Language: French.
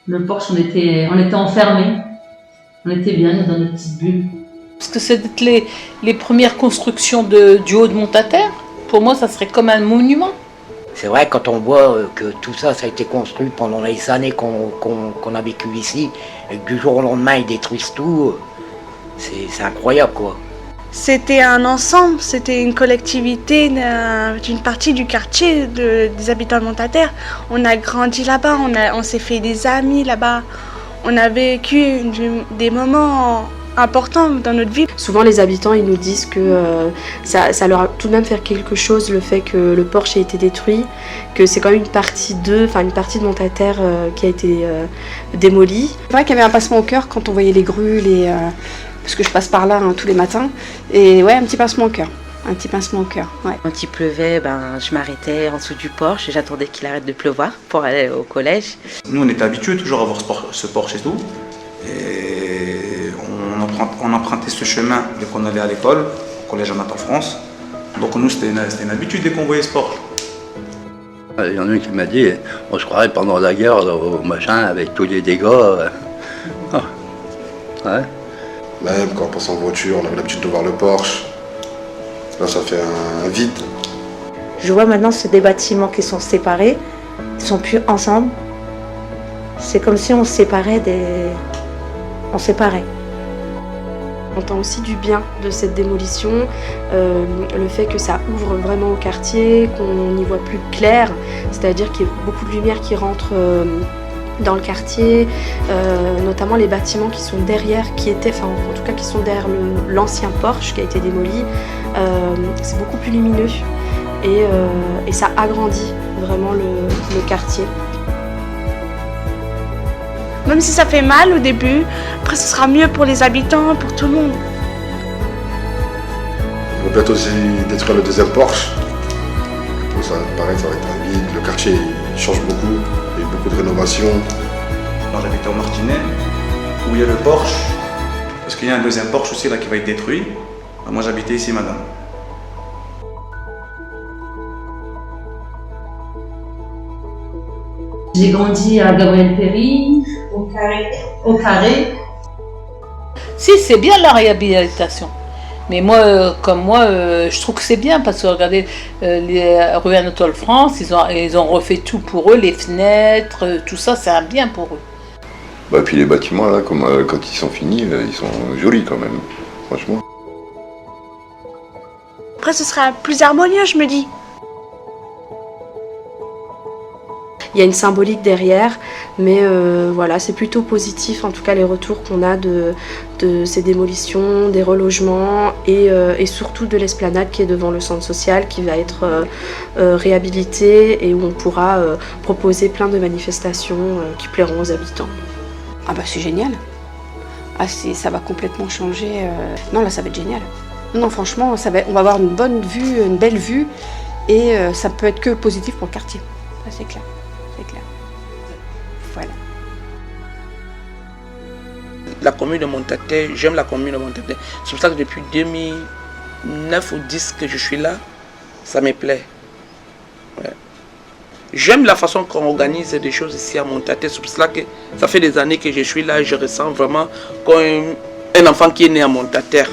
Le porche, on était enfermés. On était bien dans notre petite bulle. Parce que c'est les premières constructions du haut de Montataire. Pour moi, ça serait comme un monument. C'est vrai, quand on voit que tout ça, ça a été construit pendant les années qu'on a vécu ici, et que du jour au lendemain, ils détruisent tout, c'est incroyable, quoi. C'était un ensemble, c'était une collectivité d'une partie du quartier des habitants de Montataire. On a grandi là-bas, on s'est fait des amis là-bas. On a vécu des moments importants dans notre vie. Souvent les habitants ils nous disent que ça leur a tout de même fait quelque chose le fait que le porche ait été détruit, que c'est quand même une partie de Montataire qui a été démolie. C'est vrai qu'il y avait un passement au cœur quand on voyait les grues, parce que je passe par là tous les matins, et ouais, un petit pincement au cœur. Un petit pincement au cœur, ouais. Quand il pleuvait, je m'arrêtais en dessous du porche et j'attendais qu'il arrête de pleuvoir pour aller au collège. Nous, on était habitués toujours à avoir ce porche et tout. Et on empruntait ce chemin dès qu'on allait à l'école, au collège Jonathan France. Donc nous, c'était une habitude dès qu'on voyait ce porche. Il y en a un qui m'a dit, on se croirait pendant la guerre au machin avec tous les dégâts. Ouais. Même quand on passe en voiture, on avait l'habitude de voir le porche. Là, ça fait un vide. Je vois maintenant ces des bâtiments qui sont séparés, ils sont plus ensemble. C'est comme si on séparait On séparait. On entend aussi du bien de cette démolition, le fait que ça ouvre vraiment au quartier, qu'on y voit plus clair, c'est-à-dire qu'il y a beaucoup de lumière qui rentre dans le quartier, notamment les bâtiments qui sont derrière, en tout cas qui sont derrière l'ancien porche qui a été démoli. C'est beaucoup plus lumineux et ça agrandit vraiment le quartier. Même si ça fait mal au début, après ce sera mieux pour les habitants, pour tout le monde. On peut peut-être aussi détruire le deuxième porche. Ça, pareil, ça va être un vide. Le quartier il change beaucoup, il y a eu beaucoup de rénovations. Moi, j'habitais au Martinet, où il y a le porche, parce qu'il y a un deuxième porche aussi là qui va être détruit. Moi, j'habitais ici, madame. J'ai grandi à Gabriel-Péry, au Carré. Si, c'est bien la réhabilitation. Mais moi, je trouve que c'est bien parce que regardez, les rues Anatole France, ils ont refait tout pour eux, les fenêtres, tout ça, c'est un bien pour eux. Et puis les bâtiments là, quand ils sont finis, ils sont jolis quand même, franchement. Après ce sera plus harmonieux, je me dis. Il y a une symbolique derrière, mais voilà, c'est plutôt positif, en tout cas les retours qu'on a de ces démolitions, des relogements et surtout de l'esplanade qui est devant le centre social, qui va être réhabilitée et où on pourra proposer plein de manifestations qui plairont aux habitants. Ah bah c'est génial. Ah ça va complètement changer. Non là ça va être génial. Non franchement, on va avoir une bonne vue, une belle vue et ça peut être que positif pour le quartier. Ça c'est clair. Voilà. La commune de Montataire, j'aime la commune de Montataire. C'est pour ça que depuis 2009 ou 2010 que je suis là, ça me plaît. Ouais. J'aime la façon qu'on organise des choses ici à Montataire. C'est pour ça que ça fait des années que je suis là et je ressens vraiment comme un enfant qui est né à Montataire.